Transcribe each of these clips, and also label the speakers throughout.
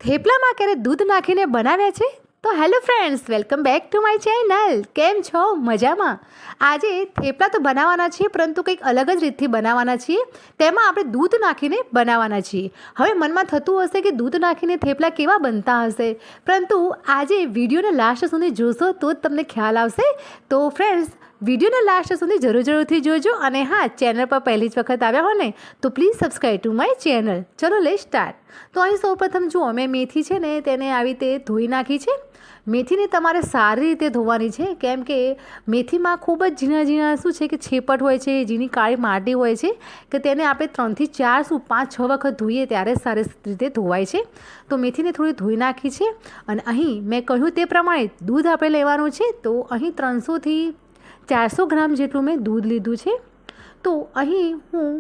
Speaker 1: થેપલામાં ક્યારે દૂધ નાખીને બનાવ્યા છે? તો hello friends, welcome back to my channel. કેમ છો? મજામાં? આજે થેપલા તો બનાવવાના છીએ, પરંતુ કંઈક અલગ જ રીતથી બનાવવાના છીએ. તેમાં આપણે દૂધ નાખીને બનાવવાના છીએ. હવે મનમાં થતું હશે કે દૂધ નાખીને થેપલા કેવા બનતા હશે, પરંતુ આજે વિડીયોને લાસ્ટ સુધી જોશો તો જ તમને ખ્યાલ આવશે. તો ફ્રેન્ડ્સ, વિડીયોને લાસ્ટ સુધી જરૂરથી જોજો. અને હા, ચેનલ પર પહેલી જ વખત આવ્યા હો ને તો please subscribe to my channel. ચલો લે સ્ટાર્ટ. તો અહીં સૌપ્રથમ જુઓ, મેં મેથી છે ને તેને આવી રીતે ધોઈ નાખી છે. મેથીને તમારે સારી રીતે ધોવાની છે, કેમ કે મેથીમાં ખૂબ જ ઝીણા શું છે કે છેપટ હોય છે, ઝીણી કાળી માટી હોય છે, કે તેને આપણે 3 થી 4 5 6 વખત ધોઈએ ત્યારે સારી રીતે ધોવાય છે. તો મેથીને થોડી ધોઈ નાખી છે. અને અહીં મેં કહ્યું તે પ્રમાણે દૂધ આપણે લેવાનું છે. તો અહીં 300 થી 400 ગ્રામ જેટલું મેં દૂધ લીધું છે. તો અહીં હું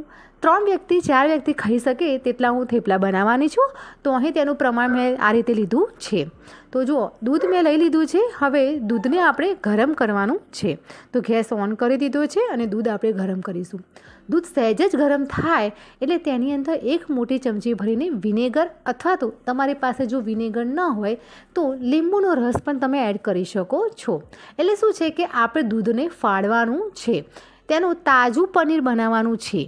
Speaker 1: 4 વ્યક્તિ ખાઈ શકે તેટલા હું થેપલા બનાવવાની છું. તો અહીં તેનું પ્રમાણ મેં આ રીતે લીધું છે. તો જુઓ, દૂધ મેં લઈ લીધું છે. હવે દૂધને આપણે ગરમ કરવાનું છે. તો ગેસ ઓન કરી દીધો છે અને દૂધ આપણે ગરમ કરીશું. દૂધ સહેજ જ ગરમ થાય એટલે તેની અંદર 1 મોટી ચમચી ભરીને વિનેગર, અથવા તો તમારી પાસે જો વિનેગર ન હોય તો લીંબુનો રસ પણ તમે એડ કરી શકો છો. એટલે શું છે કે આપણે દૂધને ફાડવાનું છે. તેનું તાજું પનીર બનાવવાનું છે.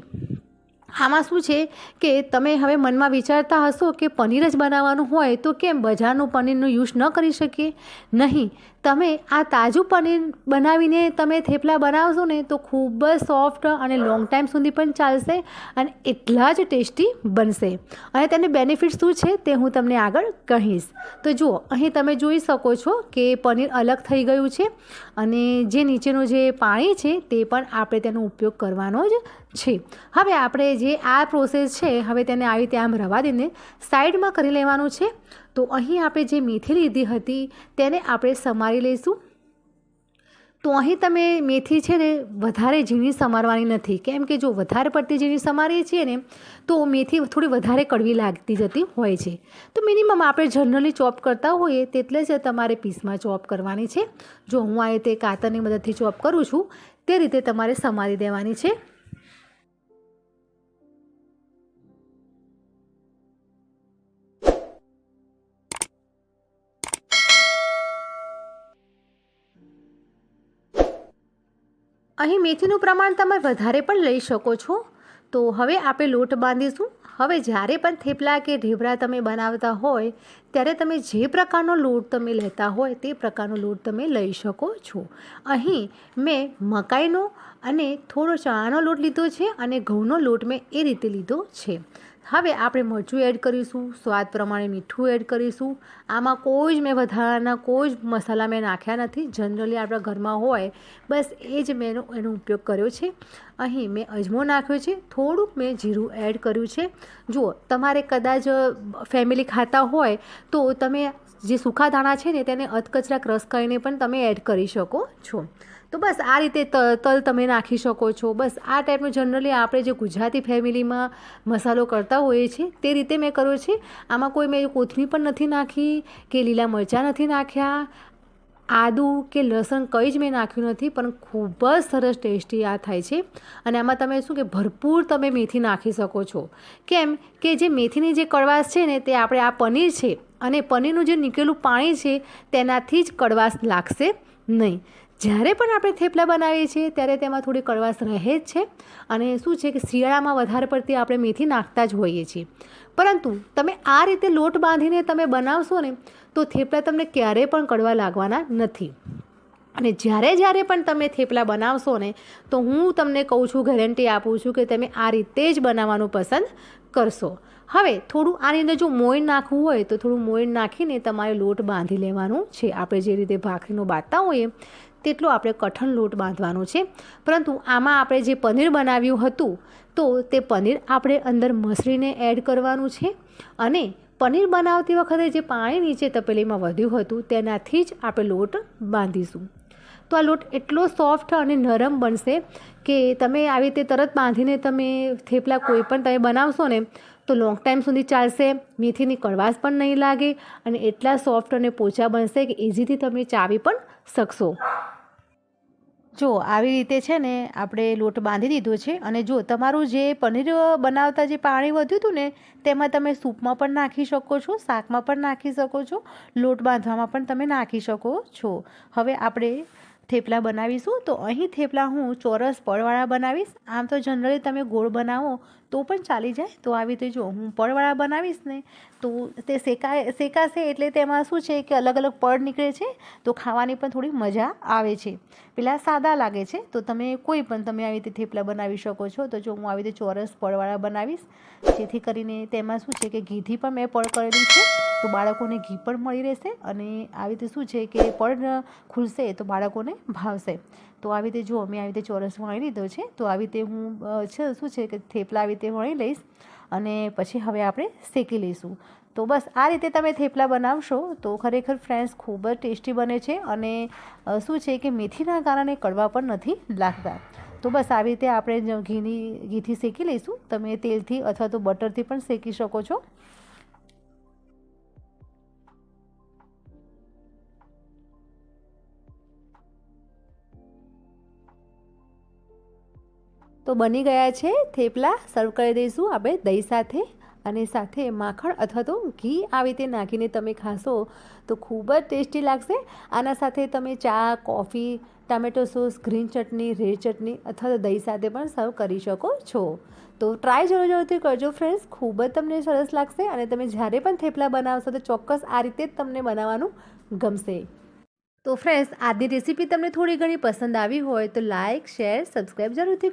Speaker 1: આમાં શું છે કે તમે હવે મનમાં વિચારતા હશો કે પનીર જ બનાવવાનું હોય તો કેમ બજારનું પનીરનો યુઝ ન કરી શકીએ? નહીં, તમે આ તાજું પનીર બનાવીને તમે થેપલા બનાવશો ને તો ખૂબ જ સોફ્ટ અને લોંગ ટાઈમ સુધી પણ ચાલશે અને એટલા જ ટેસ્ટી બનશે. અને તેની બેનિફિટ શું છે તે હું તમને આગળ કહીશ. તો જુઓ, અહીં તમે જોઈ શકો છો કે પનીર અલગ થઈ ગયું છે અને જે નીચેનું જે પાણી છે તે પણ આપણે તેનો ઉપયોગ કરવાનો જ છે. હવે આપણે જે આ પ્રોસેસ છે, હવે તેને આવી રીતે આમ રવા દઈને સાઈડમાં કરી લેવાનું છે. તો અહીં આપણે જે મેથી લીધી હતી તેને આપણે સમારી લઈશું. તો અહીં તમે મેથી છે ને વધારે ઝીણી સમારવાની નથી, કેમ કે જો વધારે પડતી ઝીણી સમારીએ છીએ ને તો મેથી થોડી વધારે કડવી લાગતી જતી હોય છે. તો મિનિમમ આપણે જનરલી ચોપ કરતા હોઈએ તેટલે જ તમારે પીસમાં ચોપ કરવાની છે. જો હું આ રીતે કાતરની મદદથી ચોપ કરું છું તે રીતે તમારે સમારી દેવાની છે. અહીં મેથીનું પ્રમાણ તમે વધારે પણ લઈ શકો છો. તો હવે આપણે લોટ બાંધીશું. હવે જ્યારે પણ થેપલા કે ઢેબરા તમે બનાવતા હોય ત્યારે તમે જે પ્રકારનો લોટ તમે લેતા હોય તે પ્રકારનો લોટ તમે લઈ શકો છો. અહીં મેં મકાઈનો અને થોડો ચણાનો લોટ લીધો છે અને ઘઉંનો લોટ મેં એ રીતે લીધો છે. હવે આપણે મરચું એડ કરીશું, સ્વાદ પ્રમાણે મીઠું એડ કરીશું. આમાં કોઈ જ મેં વધારાના કોઈ જ મસાલા મેં નાખ્યા નથી. જનરલી આપણા ઘરમાં હોય બસ એ જ મેં એનો ઉપયોગ કર્યો છે. અહીં મેં અજમો નાખ્યો છે, થોડુંક મેં જીરું એડ કર્યું છે. જુઓ, તમારે કદાચ ફેમિલી ખાતા હોય તો તમે જે સૂકા દાણા છે ને તેને અધકચરા ક્રશ કરીને પણ તમે એડ કરી શકો છો. તો બસ આ રીતે તલ તમે નાખી શકો છો. બસ આ ટાઈપનું જનરલી આપણે જે ગુજરાતી ફેમિલીમાં મસાલો કરતા હોઈએ છીએ તે રીતે મેં કર્યો છે. આમાં કોઈ મેં કોથમીર પણ નથી નાખી કે લીલા મરચાં નથી નાખ્યા, આદું કે લસણ કંઈ જ મેં નાખ્યું નથી, પણ ખૂબ જ સરસ ટેસ્ટી આ થાય છે. અને આમાં તમે શું કે ભરપૂર તમે મેથી નાખી શકો છો. કેમ કે જે મેથીની જે કડવાશ છે ને તે આપણે આ પનીર છે અને પનીરનું જે નીકળેલું પાણી છે તેનાથી જ કડવાશ લાગશે નહીં. જ્યારે પણ આપણે થેપલા બનાવીએ છીએ ત્યારે તેમાં થોડી કડવાશ રહે જ છે. અને શું છે કે શિયાળામાં વધારે પડતી આપણે મેથી નાખતા જ હોઈએ છીએ. પરંતુ તમે આ રીતે લોટ બાંધીને તમે બનાવશો ને તો થેપલા તમને ક્યારેય પણ કડવા લાગવાના નથી. અને જ્યારે પણ તમે થેપલા બનાવશો ને તો હું તમને કહું છું, ગેરંટી આપું છું કે તમે આ રીતે જ બનાવવાનું પસંદ કરશો. હવે થોડું આની અંદર જો મોઈન નાખવું હોય તો થોડું મોઈન નાખીને તમારે લોટ બાંધી લેવાનું છે. આપણે જે રીતે ભાખરીનો બાંધતા હોઈએ તેટલો આપણે કઠણ લોટ બાંધવાનો છે. પરંતુ આમાં આપણે જે પનીર બનાવ્યું હતું તો તે પનીર આપણે અંદર મસળીને એડ કરવાનું છે. અને પનીર બનાવતી વખતે જે પાણી નીચે તપેલીમાં વધ્યું હતું તેનાથી જ આપણે લોટ બાંધીશું. તો આ લોટ એટલો સોફ્ટ અને નરમ બનશે કે તમે આવી રીતે તરત બાંધીને તમે થેપલા કોઈ પણ તમે બનાવશો ને તો લોંગ ટાઈમ સુધી ચાલશે. મેથીની કડવાશ પણ નહીં લાગે અને એટલા સોફ્ટ અને પોચા બનશે કે ઇઝીથી તમે ચાવી પણ શકશો. જો આવી રીતે છે ને આપણે લોટ બાંધી દીધો છે અને જો તમારું જે પનીર બનાવતા જે પાણી વધ્યું હતું ને તેમાં તમે સૂપમાં પણ નાખી શકો છો, શાકમાં પણ નાખી શકો છો, લોટ બાંધવામાં પણ તમે નાખી શકો છો. હવે આપણે થેપલા બનાવીશું. તો અહીં થેપલા હું ચોરસ પડવાળા બનાવીશ. આમ તો જનરલી તમે ગોળ બનાવો તો પણ ચાલી જાય. તો આવી રીતે જો હું પડવાળા બનાવીશ ને તો તે શેકાશે એટલે તેમાં શું છે કે અલગ અલગ પડ નીકળે છે તો ખાવાની પણ થોડી મજા આવે છે. પેલા સાદા લાગે છે તો તમે કોઈ પણ તમે આવી રીતે થેપલા બનાવી શકો છો. તો જો હું આવી રીતે ચોરસ પડવાળા બનાવીશ જેથી કરીને તેમાં શું છે કે ઘીથી પણ મેં પડ કરેલું છે તો બાળકોને ઘી પણ મળી રહેશે અને આવી રીતે શું છે કે પડ ખુલશે તો બાળકોને ભાવશે. તો આવી રીતે જો મેં આવી રીતે ચોરસ વણી લીધો છે તો આવી રીતે હું શું છે કે થેપલા આવી રીતે વણી લઈશ અને પછી હવે આપણે શેકી લઈશું. તો બસ આ રીતે તમે થેપલા બનાવશો તો ખરેખર ફ્રેન્ડ્સ ખૂબ જ ટેસ્ટી બને છે અને શું છે કે મેથીના કારણે કડવા પણ નથી લાગતા. તો બસ આવી રીતે આપણે ઘીથી શેકી લઈશું. તમે તેલથી અથવા તો બટરથી પણ શેકી શકો છો. તો બની ગયા છે થેપલા. સર્વ કરી દઈશું આપણે દહીં સાથે અને સાથે માખણ અથવા તો ઘી આવી રીતે નાખીને તમે ખાશો તો ખૂબ જ ટેસ્ટી લાગશે. આના સાથે તમે ચા, કોફી, ટામેટો સોસ, ગ્રીન ચટણી, રેડ ચટણી અથવા તો દહીં સાથે પણ સર્વ કરી શકો છો. તો ટ્રાય જરૂરથી કરજો ફ્રેન્ડ્સ, ખૂબ જ તમને સરસ લાગશે અને તમે જ્યારે પણ થેપલા બનાવશો તો ચોક્કસ આ રીતે જ તમને બનાવવાનું ગમશે. તો ફ્રેન્ડ્સ આજની રેસીપી તમને થોડી ઘણી પસંદ આવી હોય તો લાઇક, શેર, સબસ્ક્રાઈબ જરૂરથી